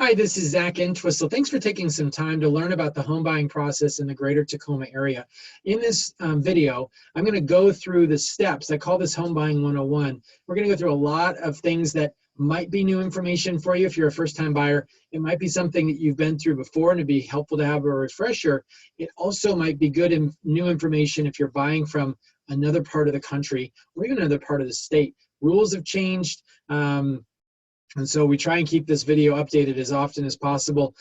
Hi, this is Zach Entwistle. Thanks for taking some time to learn about the home buying process in the greater Tacoma area. In this video, I'm going to go through the steps. I call this Home Buying 101. We're going to go through a lot of things that might be new information for you if you're a first-time buyer. It might be something that you've been through before and it'd be helpful to have a refresher. It also might be good and new information if you're buying from another part of the country or even another part of the state. Rules have changed. And so we try and keep this video updated as often as possible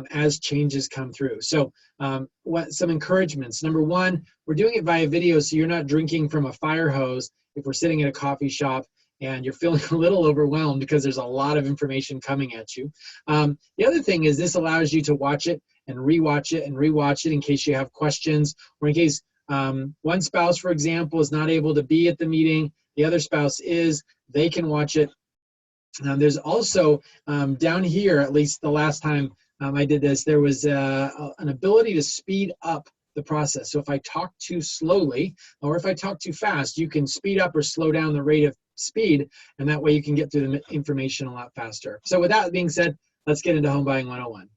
as changes come through. So some encouragements. Number one, we're doing it via video so you're not drinking from a fire hose if we're sitting at a coffee shop and you're feeling a little overwhelmed because there's a lot of information coming at you. The other thing is this allows you to watch it and rewatch it and rewatch it in case you have questions or in case one spouse, for example, is not able to be at the meeting, the other spouse is, they can watch it. There's also down here, at least the last time I did this, there was an ability to speed up the process. So if I talk too slowly or if I talk too fast, you can speed up or slow down the rate of speed, and that way you can get through the information a lot faster. So with that being said, let's get into Home Buying 101.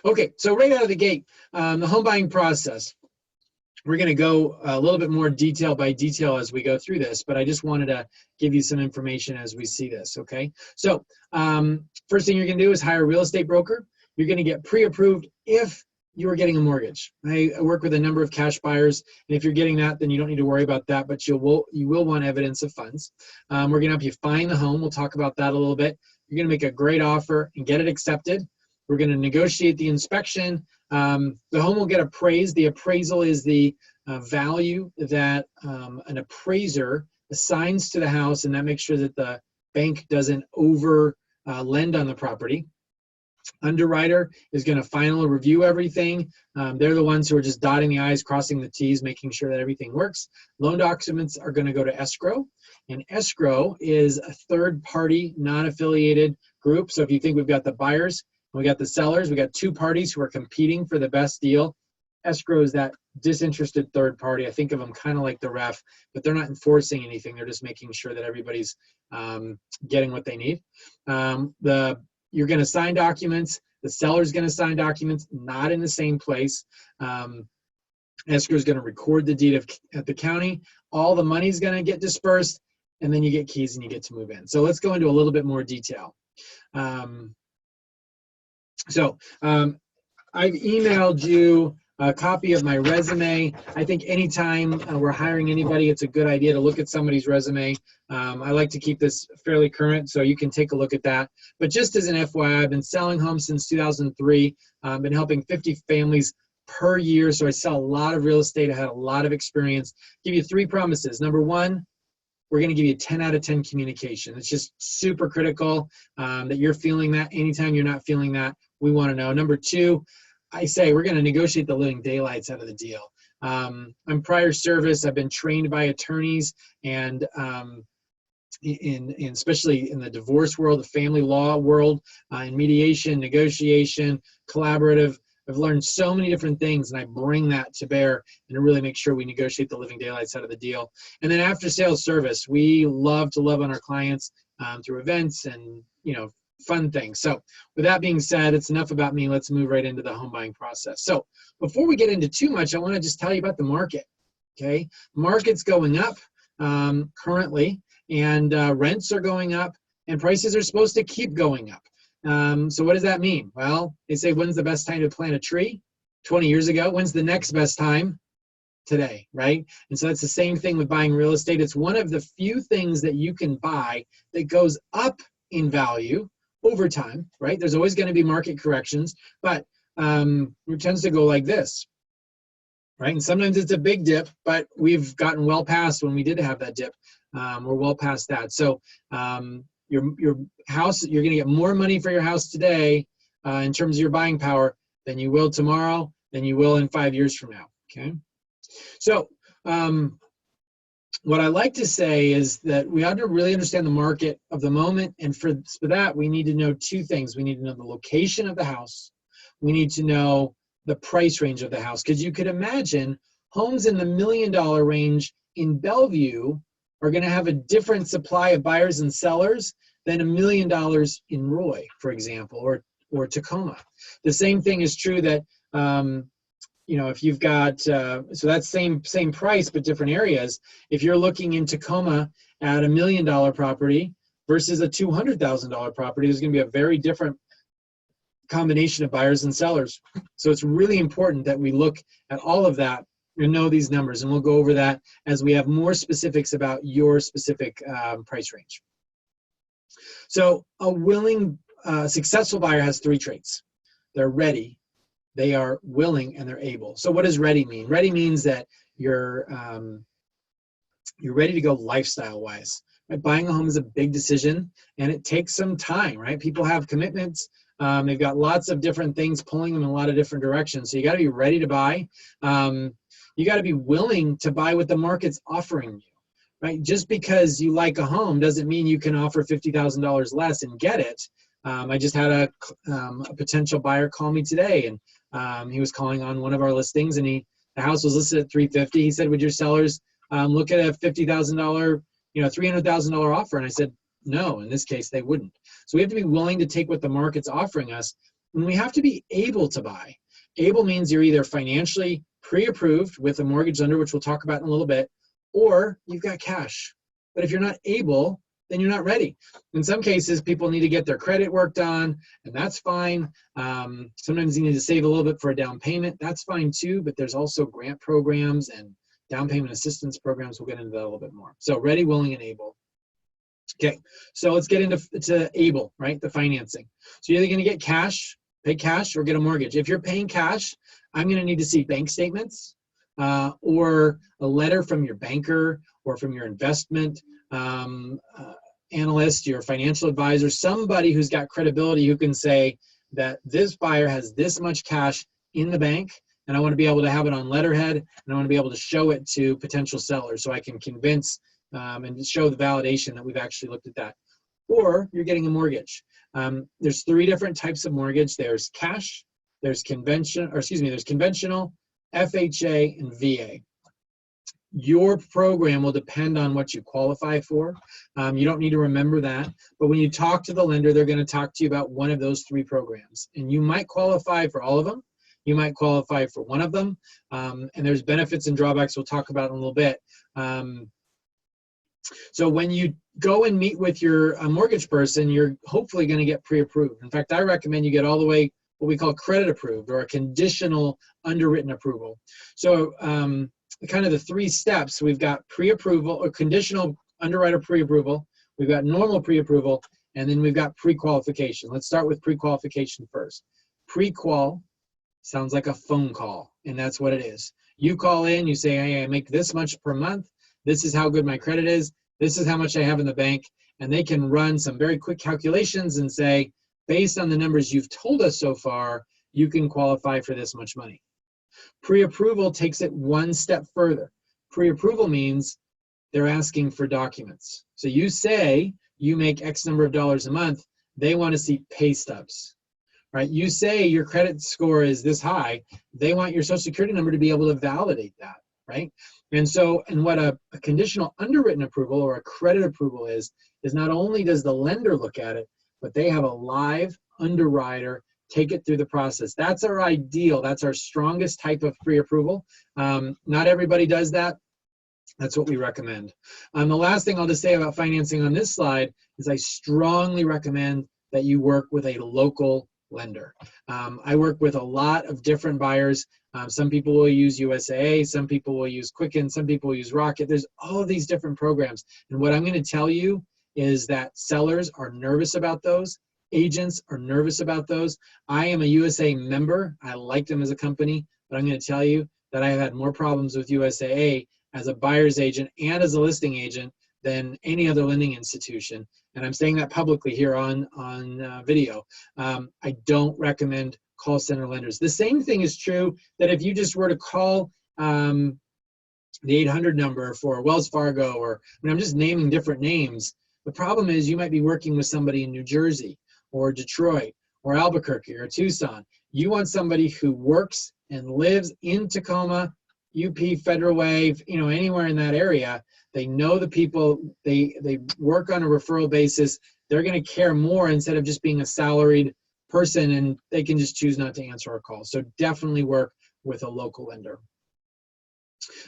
Okay, so right out of the gate, the home buying process. We're going to go a little bit more detail by detail as we go through this, but I just wanted to give you some information as we see this, okay? So first thing you're going to do is hire a real estate broker. You're going to get pre-approved if you are getting a mortgage. I work with a number of cash buyers, and if you're getting that, then you don't need to worry about that, but you will want evidence of funds. We're going to help you find the home. We'll talk about that a little bit. You're going to make a great offer and get it accepted. We're going to negotiate the inspection. The home will get appraised. The appraisal is the value that an appraiser assigns to the house, and that makes sure that the bank doesn't over lend on the property. Underwriter is going to finally review everything. They're the ones who are just dotting the I's, crossing the T's, making sure that everything works. Loan documents are going to go to escrow, and escrow is a third-party, non-affiliated group. So if you think we've got the buyers, we got the sellers, we got two parties who are competing for the best deal. Escrow is that disinterested third party. I think of them kind of like the ref, but they're not enforcing anything. They're just making sure that everybody's getting what they need. You're going to sign documents. The seller's going to sign documents, not in the same place. Escrow is going to record the deed at the county. All the money's going to get dispersed, and then you get keys and you get to move in. So let's go into a little bit more detail. I've emailed you a copy of my resume. I think anytime we're hiring anybody, it's a good idea to look at somebody's resume. I like to keep this fairly current, so you can take a look at that. But just as an FYI, I've been selling homes since 2003. I've been helping 50 families per year, so I sell a lot of real estate. I had a lot of experience. Give you 3 promises. Number 1, we're going to give you 10 out of 10 communication. It's just super critical that you're feeling that. Anytime you're not feeling that, we want to know. Number 2, I say we're going to negotiate the living daylights out of the deal. I'm prior service. I've been trained by attorneys, and especially in the divorce world, the family law world, in mediation, negotiation, collaborative. I've learned so many different things, and I bring that to bear and to really make sure we negotiate the living daylights out of the deal. And then after sales service, we love to love on our clients through events and fun things. So with that being said, it's enough about me. Let's move right into the home buying process. So before we get into too much, I want to just tell you about the market. Okay, market's going up currently, and rents are going up, and prices are supposed to keep going up. So what does that mean? Well, they say, when's the best time to plant a tree? 20 years ago. When's the next best time? Today, right? And so that's the same thing with buying real estate. It's one of the few things that you can buy that goes up in value over time, right? There's always going to be market corrections, but it tends to go like this, right? And sometimes it's a big dip, but we've gotten well past when we did have that dip. We're well past that. So your house, you're going to get more money for your house today in terms of your buying power than you will tomorrow, than you will in 5 years from now, okay? So what I like to say is that we ought to really understand the market of the moment, and for that, we need to know 2 things. We need to know the location of the house. We need to know the price range of the house, because you could imagine homes in the $1 million range in Bellevue are going to have a different supply of buyers and sellers than $1 million in Roy, for example, or Tacoma. The same thing is true that if you've got so that's same price but different areas. If you're looking in Tacoma at $1 million property versus a $200,000 property, there's going to be a very different combination of buyers and sellers. So it's really important that we look at all of that and know these numbers, and we'll go over that as we have more specifics about your specific price range. So a willing, successful buyer has 3 traits. They're ready, they are willing, and they're able. So what does ready mean? Ready means that you're ready to go lifestyle-wise. Right? Buying a home is a big decision, and it takes some time, right? People have commitments. They've got lots of different things pulling them in a lot of different directions. So you got to be ready to buy. You got to be willing to buy what the market's offering you, right? Just because you like a home doesn't mean you can offer $50,000 less and get it. I just had a potential buyer call me today, and he was calling on one of our listings, and the house was listed at $350,000. He said, "Would your sellers look at a $50,000, $300,000 offer?" And I said, no, in this case, they wouldn't. So we have to be willing to take what the market's offering us, and we have to be able to buy. Able means you're either financially pre-approved with a mortgage lender, which we'll talk about in a little bit, or you've got cash. But if you're not able, then you're not ready. In some cases, people need to get their credit worked on, and that's fine. Sometimes you need to save a little bit for a down payment. That's fine too, but there's also grant programs and down payment assistance programs. We'll get into that a little bit more. So ready, willing, and able. Okay, so let's get into able, right? The financing. So you're either going to get cash, pay cash, or get a mortgage. If you're paying cash, I'm going to need to see bank statements or a letter from your banker or from your investment analyst, your financial advisor, somebody who's got credibility who can say that this buyer has this much cash in the bank, and I want to be able to have it on letterhead, and I want to be able to show it to potential sellers so I can convince and show the validation that we've actually looked at that. Or you're getting a mortgage. There's 3 different types of mortgage. There's cash, there's conventional, FHA, and VA. Your program will depend on what you qualify for. You don't need to remember that, but when you talk to the lender, they're going to talk to you about one of those 3 programs, and you might qualify for all of them. You might qualify for one of them, and there's benefits and drawbacks we'll talk about in a little bit. So when you go and meet with your mortgage person, you're hopefully going to get pre-approved. In fact, I recommend you get all the way what we call credit approved, or a conditional underwritten approval. So kind of the 3 steps, we've got pre-approval or conditional underwriter pre-approval, we've got normal pre-approval, and then we've got pre-qualification. Let's start with pre-qualification first. Pre-qual sounds like a phone call, and that's what it is. You call in, you say, hey, I make this much per month. This is how good my credit is. This is how much I have in the bank. And they can run some very quick calculations and say, based on the numbers you've told us so far, you can qualify for this much money. Pre-approval takes it one step further. Pre-approval means they're asking for documents. So you say you make X number of dollars a month, they want to see pay stubs, right? You say your credit score is this high, they want your social security number to be able to validate that, right? And so, and what a conditional underwritten approval or a credit approval is not only does the lender look at it, but they have a live underwriter take it through the process. That's our ideal. That's our strongest type of pre-approval. Not everybody does that. That's what we recommend. The last thing I'll just say about financing on this slide is I strongly recommend that you work with a local lender. I work with a lot of different buyers. Some people will use USAA, some people will use Quicken, some people will use Rocket. There's all of these different programs. And what I'm going to tell you is that sellers are nervous about those. Agents are nervous about those. I am a USA member. I like them as a company, but I'm going to tell you that I have had more problems with USAA as a buyer's agent and as a listing agent than any other lending institution. And I'm saying that publicly here on video. I don't recommend call center lenders. The same thing is true that if you just were to call the 800 number for Wells Fargo, or I mean, I'm just naming different names. The problem is you might be working with somebody in New Jersey or Detroit or Albuquerque or Tucson. You want somebody who works and lives in Tacoma, UP, Federal Way, anywhere in that area, they know the people, they work on a referral basis. They're going to care more instead of just being a salaried person, and they can just choose not to answer our calls. So definitely work with a local lender.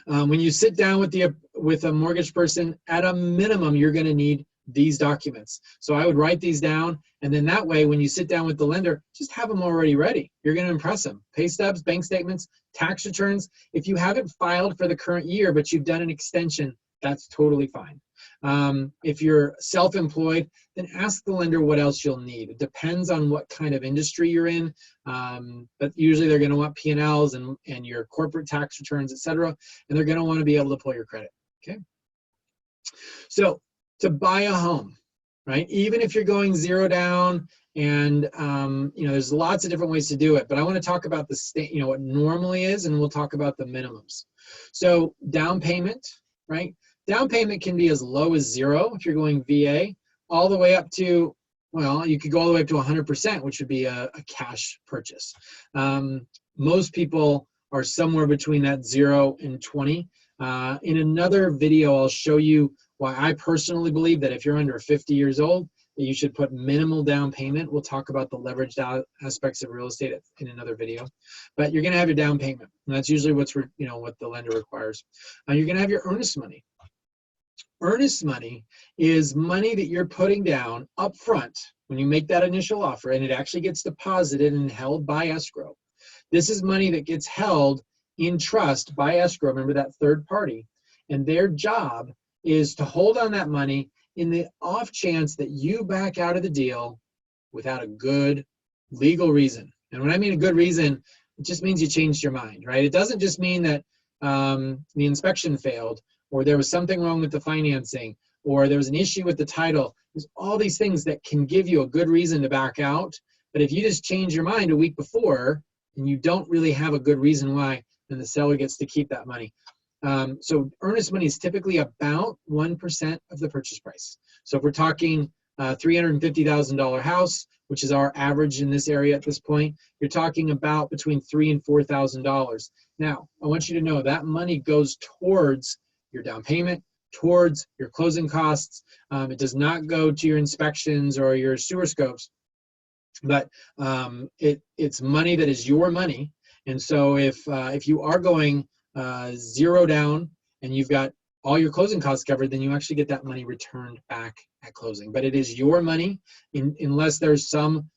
When you sit down with a mortgage person, at a minimum, you're going to need these documents. So I would write these down, and then that way, when you sit down with the lender, just have them already ready. You're going to impress them. Pay stubs, bank statements, tax returns. If you haven't filed for the current year, but you've done an extension, that's totally fine. If you're self-employed, then ask the lender what else you'll need. It depends on what kind of industry you're in, but usually they're going to want P&Ls and your corporate tax returns, etc., and they're going to want to be able to pull your credit. Okay. So to buy a home, right? Even if you're going zero down, and there's lots of different ways to do it, but I want to talk about the what normally is, and we'll talk about the minimums. So down payment, right? Down payment can be as low as 0 if you're going VA, all the way up to, well, you could go all the way up to 100%, which would be a cash purchase. Most people are somewhere between that 0 and 20. In another video, I'll show you why I personally believe that if you're under 50 years old, that you should put minimal down payment. We'll talk about the leveraged aspects of real estate in another video. But you're going to have your down payment, and that's usually what the lender requires. You're going to have your earnest money. Earnest money is money that you're putting down up front when you make that initial offer, and it actually gets deposited and held by escrow. This is money that gets held in trust by escrow. Remember, that third party, and their job is to hold on that money in the off chance that you back out of the deal without a good legal reason. And when I mean a good reason, it just means you changed your mind, right? It doesn't just mean that the inspection failed, or there was something wrong with the financing, or there was an issue with the title. There's all these things that can give you a good reason to back out. But if you just change your mind a week before and you don't really have a good reason why, then the seller gets to keep that money. So earnest money is typically about 1% of the purchase price. So if we're talking $350,000 house, which is our average in this area at this point, you're talking about between $3,000 and $4,000. Now, I want you to know that money goes towards your down payment, towards your closing costs. It does not go to your inspections or your sewer scopes, but it's money that is your money. And so if you are going 0 down and you've got all your closing costs covered, then you actually get that money returned back at closing. But it is your money unless there's some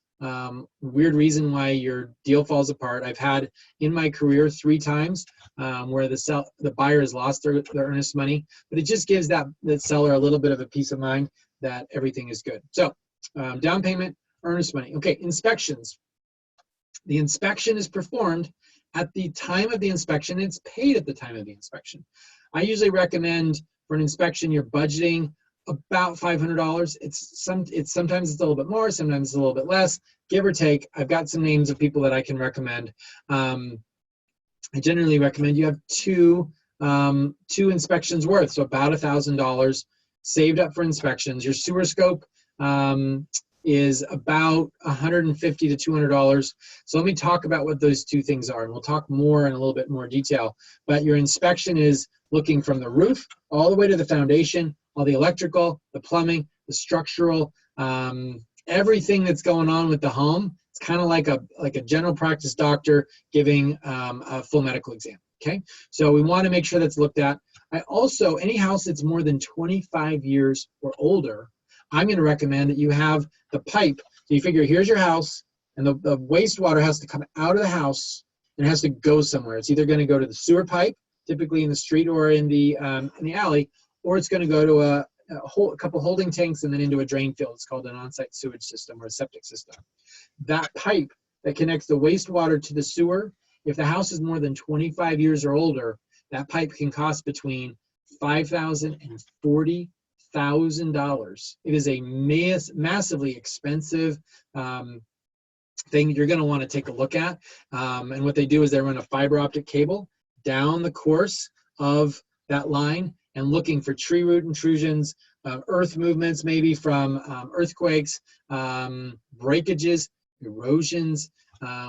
weird reason why your deal falls apart. I've had in my career 3 times where the buyer has lost their earnest money, but it just gives that seller a little bit of a peace of mind that everything is good. So down payment, earnest money. Okay, inspections. The inspection is performed at the time of the inspection. It's paid at the time of the inspection. I usually recommend for an inspection you're budgeting about $500. Sometimes it's a little bit more, sometimes it's a little bit less, give or take. I've got some names of people that I can recommend. I generally recommend you have two inspections worth, so about $1,000 saved up for inspections. Your sewer scope is about $150 to $200. So let me talk about what those 2 things are, and we'll talk more in a little bit more detail. But your inspection is looking from the roof all the way to the foundation, all the electrical, the plumbing, the structural, everything that's going on with the home. It's kind of like a general practice doctor giving a full medical exam. Okay, so we want to make sure that's looked at. I also, any house that's more than 25 years or older, I'm going to recommend that you have the pipe. So you figure, here's your house, and the wastewater has to come out of the house and it has to go somewhere. It's either going to go to the sewer pipe, typically in the street or in the alley, or it's going to go to a couple holding tanks and then into a drain field. It's called an on-site sewage system or a septic system. That pipe that connects the wastewater to the sewer, if the house is more than 25 years or older, that pipe can cost between $5,000 and $40,000. It is a massively expensive thing you're going to want to take a look at. And what they do is they run a fiber optic cable down the course of that line and looking for tree root intrusions, earth movements, maybe from earthquakes, breakages, erosions.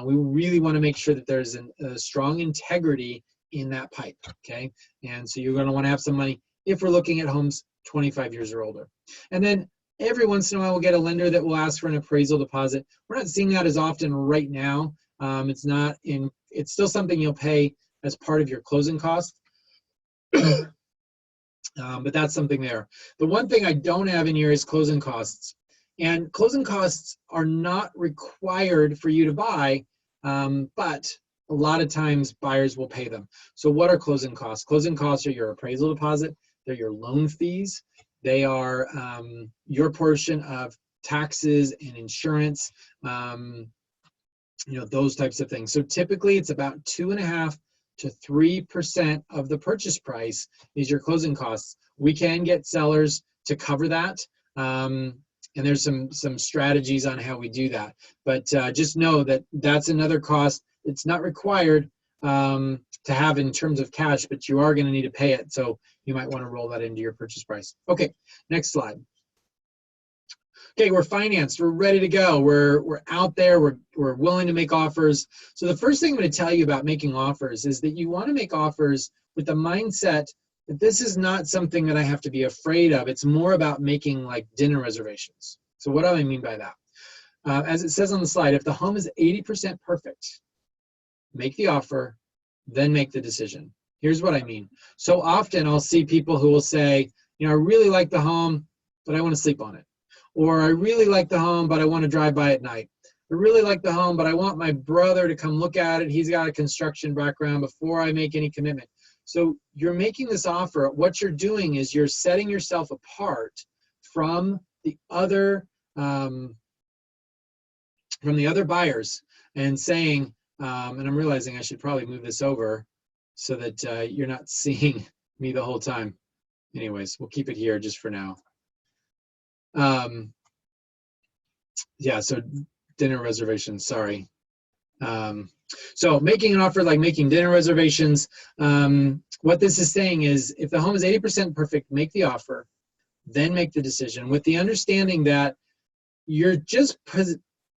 We really want to make sure that there's a strong integrity in that pipe, okay? And so you're going to want to have some money if we're looking at homes 25 years or older. And then every once in a while we'll get a lender that will ask for an appraisal deposit. We're not seeing that as often right now. It's still something you'll pay as part of your closing costs. But that's something there. The one thing I don't have in here is closing costs. And closing costs are not required for you to buy, but a lot of times buyers will pay them. So what are closing costs? Closing costs are your appraisal deposit. They're your loan fees. They are your portion of taxes and insurance, those types of things. So typically it's about 2.5% to 3% of the purchase price is your closing costs. We can get sellers to cover that. And there's some strategies on how we do that. But just know that that's another cost. It's not required to have in terms of cash, but you are going to need to pay it. So you might want to roll that into your purchase price. Okay, next slide. Okay, we're financed. We're ready to go. We're out there. We're willing to make offers. So the first thing I'm going to tell you about making offers is that you want to make offers with the mindset that this is not something that I have to be afraid of. It's more about making like dinner reservations. So what do I mean by that? As it says on the slide, if the home is 80% perfect, make the offer, then make the decision. Here's what I mean. So often I'll see people who will say, I really like the home, but I want to sleep on it. Or I really like the home, but I want to drive by at night. I really like the home, but I want my brother to come look at it. He's got a construction background before I make any commitment. So you're making this offer. What you're doing is you're setting yourself apart from the other buyers and saying, and I'm realizing I should probably move this over so that you're not seeing me the whole time. Anyways, we'll keep it here just for now. Yeah, so dinner reservations, sorry. So making an offer like making dinner reservations, what this is saying is if the home is 80% perfect, make the offer, then make the decision with the understanding that you're just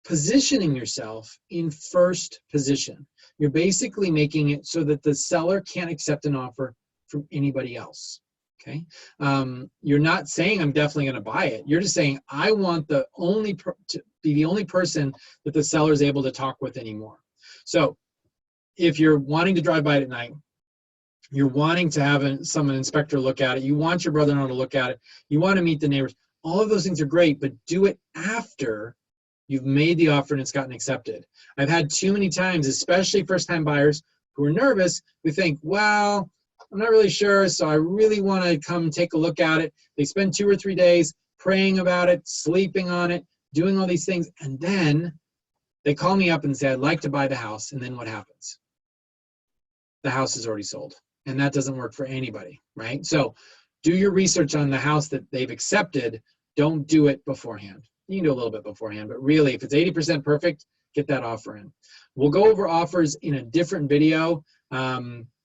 positioning yourself in first position. You're basically making it so that the seller can't accept an offer from anybody else. Okay, you're not saying I'm definitely going to buy it. You're just saying I want to be the only person that the seller is able to talk with anymore. So if you're wanting to drive by it at night, you're wanting to have an inspector look at it, you want your brother-in-law to look at it, you want to meet the neighbors, all of those things are great, but do it after you've made the offer and it's gotten accepted. I've had too many times, especially first-time buyers who are nervous, who think, well, I'm not really sure, so I really want to come take a look at it. They spend 2 or 3 days praying about it, sleeping on it, doing all these things, and then they call me up and say, I'd like to buy the house, and then what happens? The house is already sold, and that doesn't work for anybody, right? So do your research on the house that they've accepted. Don't do it beforehand. You can do a little bit beforehand, but really, if it's 80% perfect, get that offer in. We'll go over offers in a different video,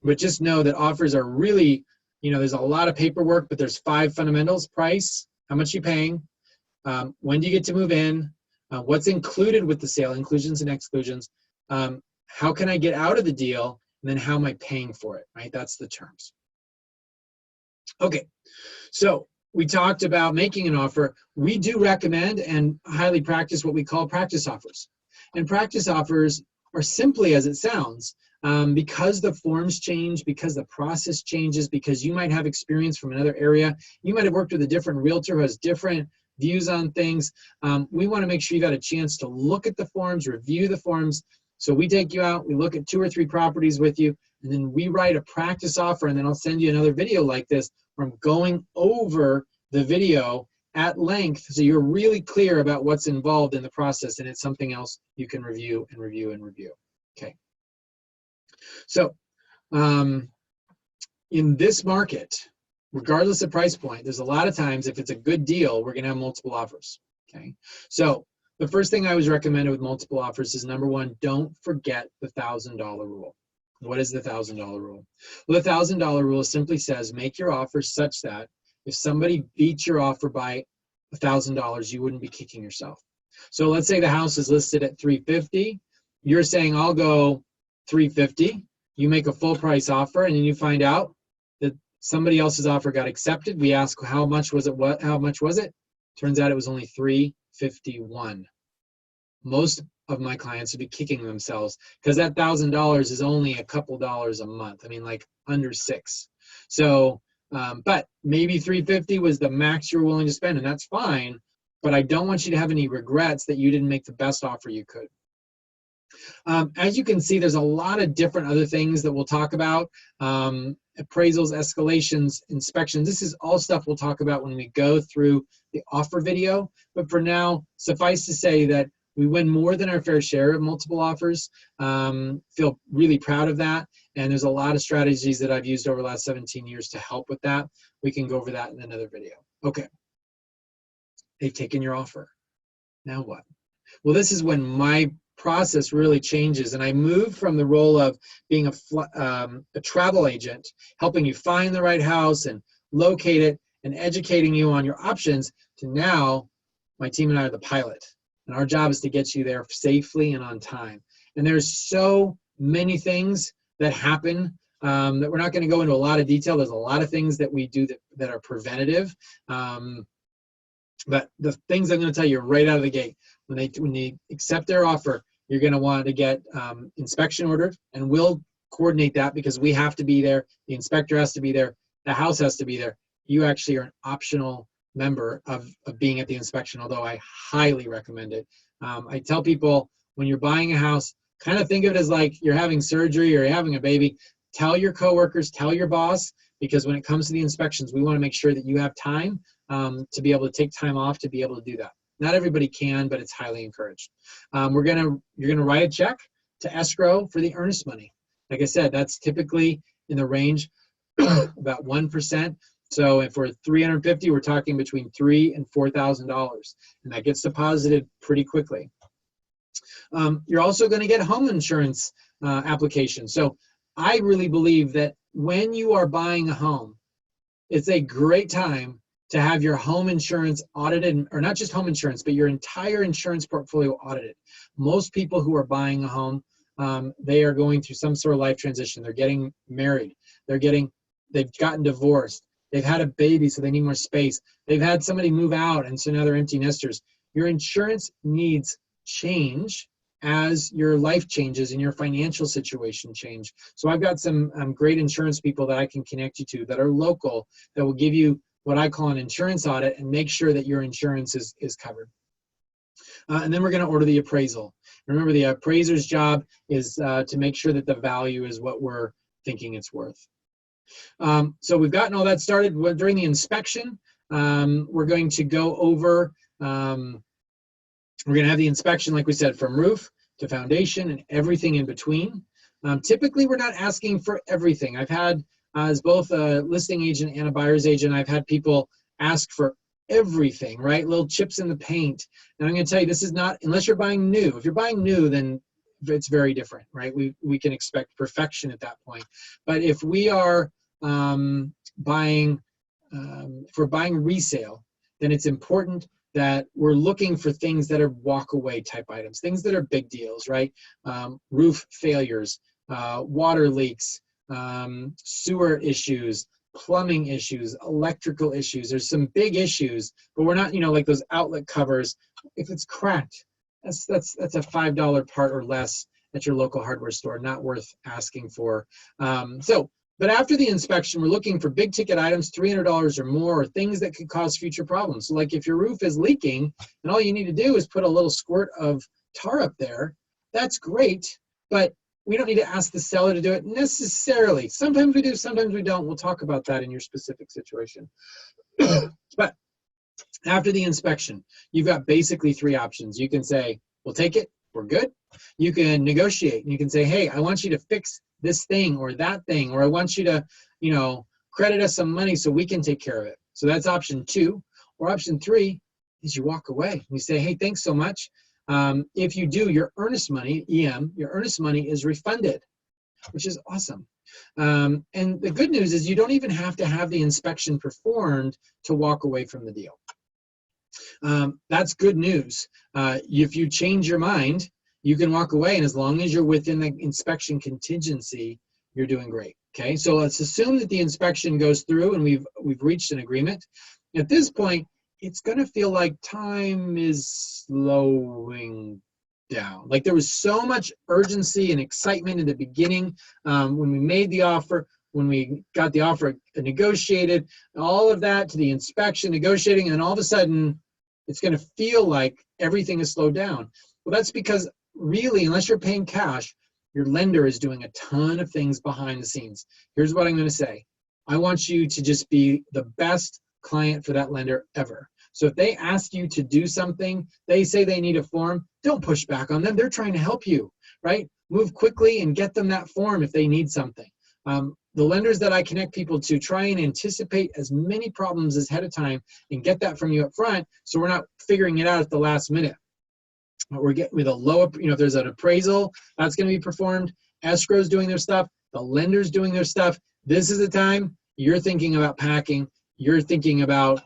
but just know that offers are really, there's a lot of paperwork, but there's 5 fundamentals: price, how much you're paying, when do you get to move in, what's included with the sale, inclusions and exclusions, how can I get out of the deal, and then how am I paying for it, right? That's the terms. Okay, so we talked about making an offer. We do recommend and highly practice what we call practice offers. And practice offers are simply as it sounds. Because the forms change, because the process changes, because you might have experience from another area, you might have worked with a different realtor who has different views on things. We want to make sure you got a chance to look at the forms, review the forms. So we take you out, we look at 2 or 3 properties with you, and then we write a practice offer, and then I'll send you another video like this where I'm going over the video at length so you're really clear about what's involved in the process, and it's something else you can review and review and review. Okay. So in this market, regardless of price point, there's a lot of times if it's a good deal, we're going to have multiple offers. Okay. So the first thing I always recommend with multiple offers is, number 1, don't forget the $1,000 rule. What is the $1,000 rule? Well, the $1,000 rule simply says make your offer such that if somebody beats your offer by $1,000, you wouldn't be kicking yourself. So let's say the house is listed at $350. You're saying I'll go $350, You make a full price offer, and then you find out that somebody else's offer got accepted. We ask, how much was it? How much was it? Turns out it was only $351. Most of my clients would be kicking themselves because that $1,000 is only a couple dollars a month. I mean, like under $6. So, but maybe $350 was the max you're willing to spend, and that's fine. But I don't want you to have any regrets that you didn't make the best offer you could. As you can see, there's a lot of different other things that we'll talk about. Appraisals, escalations, inspections. This is all stuff we'll talk about when we go through the offer video. But for now, suffice to say that we win more than our fair share of multiple offers. Feel really proud of that. And there's a lot of strategies that I've used over the last 17 years to help with that. We can go over that in another video. Okay. They've taken your offer. Now what? Well, this is when my process really changes, and I moved from the role of being a travel agent, helping you find the right house and locate it and educating you on your options, to now my team and I are the pilot, and our job is to get you there safely and on time. And there's so many things that happen that we're not going to go into a lot of detail. There's a lot of things that we do that are preventative. But the things I'm going to tell you right out of the gate, when they accept their offer, you're going to want to get inspection ordered, and we'll coordinate that because we have to be there. The inspector has to be there. The house has to be there. You actually are an optional member of being at the inspection, although I highly recommend it. I tell people, when you're buying a house, kind of think of it as like you're having surgery or you're having a baby. Tell your coworkers, tell your boss, because when it comes to the inspections, we want to make sure that you have time to be able to take time off to be able to do that. Not everybody can, but it's highly encouraged. You're gonna write a check to escrow for the earnest money. Like I said, that's typically in the range about 1%. So if we're 350, we're talking between $3,000 and $4,000, and that gets deposited pretty quickly. You're also going to get home insurance application. So I really believe that when you are buying a home, it's a great time to have your home insurance audited, or not just home insurance, but your entire insurance portfolio audited. Most people who are buying a home, they are going through some sort of life transition. They're getting married. They've gotten divorced. They've had a baby, so they need more space. They've had somebody move out, and so now they're empty nesters. Your insurance needs change as your life changes and your financial situation change. So I've got some great insurance people that I can connect you to that are local, that will give you what I call an insurance audit and make sure that your insurance is covered. And then we're going to order the appraisal. Remember, the appraiser's job is to make sure that the value is what we're thinking it's worth. So we've gotten all that started. During the inspection, we're going to go over, we're going to have the inspection, like we said, from roof to foundation and everything in between. Typically, we're not asking for everything. I've had, as both a listing agent and a buyer's agent, I've had people ask for everything, right? Little chips in the paint. And I'm going to tell you, this is not, unless you're buying new. If you're buying new, then it's very different, right? We can expect perfection at that point. But if we are buying resale, then it's important that we're looking for things that are walk away type items, things that are big deals, right? Roof failures, water leaks, sewer issues, plumbing issues, electrical issues. There's some big issues, but we're not, like those outlet covers. If it's cracked, that's a $5 part or less at your local hardware store, not worth asking for. But after the inspection, we're looking for big ticket items, $300 or more, or things that could cause future problems. So like if your roof is leaking and all you need to do is put a little squirt of tar up there, that's great, but we don't need to ask the seller to do it necessarily. Sometimes we do, sometimes we don't. We'll talk about that in your specific situation. But after the inspection, you've got basically three options. You can say, we'll take it, we're good. You can negotiate, and you can say, hey, I want you to fix this thing or that thing, or I want you to, credit us some money so we can take care of it. So that's option 2. Or option 3 is you walk away. You say, hey, thanks so much. If you do, your earnest money, EM, your earnest money is refunded, which is awesome. And the good news is you don't even have to have the inspection performed to walk away from the deal. That's good news. If you change your mind, you can walk away, and as long as you're within the inspection contingency, you're doing great. Okay, so let's assume that the inspection goes through and we've reached an agreement. At this point, it's going to feel like time is slowing down. Like there was so much urgency and excitement in the beginning when we made the offer, when we got the offer negotiated, all of that to the inspection, negotiating, and all of a sudden it's going to feel like everything is slowed down. Well, that's because really, unless you're paying cash, your lender is doing a ton of things behind the scenes. Here's what I'm going to say. I want you to just be the best client for that lender ever. So if they ask you to do something, they say they need a form, don't push back on them. They're trying to help you, right? Move quickly and get them that form if they need something. The lenders that I connect people to try and anticipate as many problems as ahead of time and get that from you up front, so we're not figuring it out at the last minute. We're getting with a low, if there's an appraisal that's going to be performed, escrow's doing their stuff, the lender's doing their stuff. This is the time you're thinking about packing, you're thinking about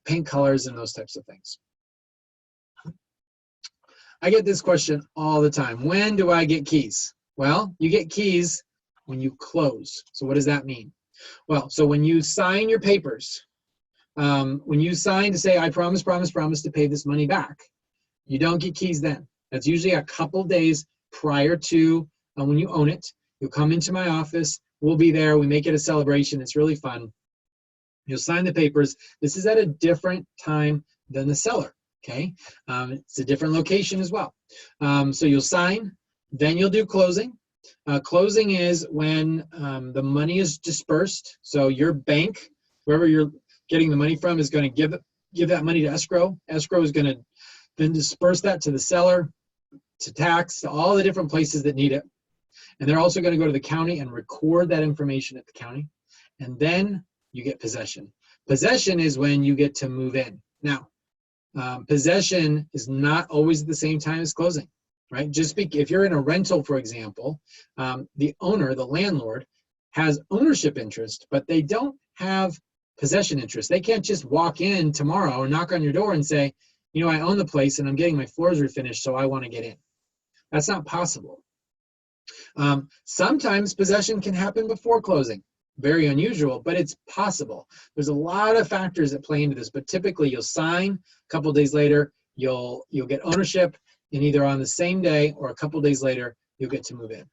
paint colors and those types of things. I get this question all the time. When do I get keys? Well, you get keys when you close. So what does that mean? Well, so when you sign your papers, when you sign to say, I promise to pay this money back, you don't get keys then. That's usually a couple days prior to when you own it. You'll come into my office. We'll be there. We make it a celebration. It's really fun. You'll sign the papers. This is at a different time than the seller, okay? It's a different location as well. So you'll sign, then you'll do closing. Closing is when the money is dispersed. So your bank, wherever you're getting the money from, is going to give that money to escrow. Escrow is going to then disperse that to the seller, to tax, to all the different places that need it. And they're also going to go to the county and record that information at the county. And then you get possession. Possession is when you get to move in. Now, possession is not always at the same time as closing, right? If you're in a rental, for example, the owner, the landlord, has ownership interest, but they don't have possession interest. They can't just walk in tomorrow or knock on your door and say, I own the place and I'm getting my floors refinished, so I want to get in. That's not possible. Sometimes possession can happen before closing. Very unusual, but it's possible. There's a lot of factors that play into this, but typically you'll sign, a couple of days later, you'll get ownership, and either on the same day or a couple of days later, you'll get to move in.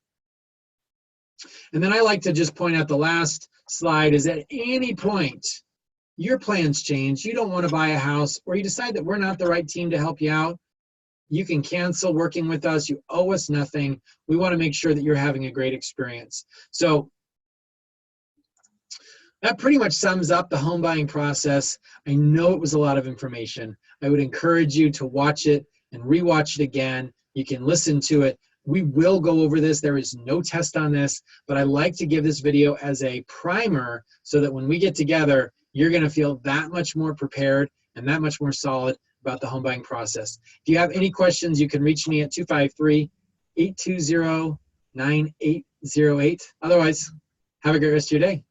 And then I like to just point out the last slide is at any point, your plans change, you don't want to buy a house, or you decide that we're not the right team to help you out, you can cancel working with us. You owe us nothing. We want to make sure that you're having a great experience. So that pretty much sums up the home buying process. I know it was a lot of information. I would encourage you to watch it and rewatch it again. You can listen to it. We will go over this. There is no test on this, but I like to give this video as a primer so that when we get together, you're going to feel that much more prepared and that much more solid about the home buying process. If you have any questions, you can reach me at 253-820-9808. Otherwise, have a great rest of your day.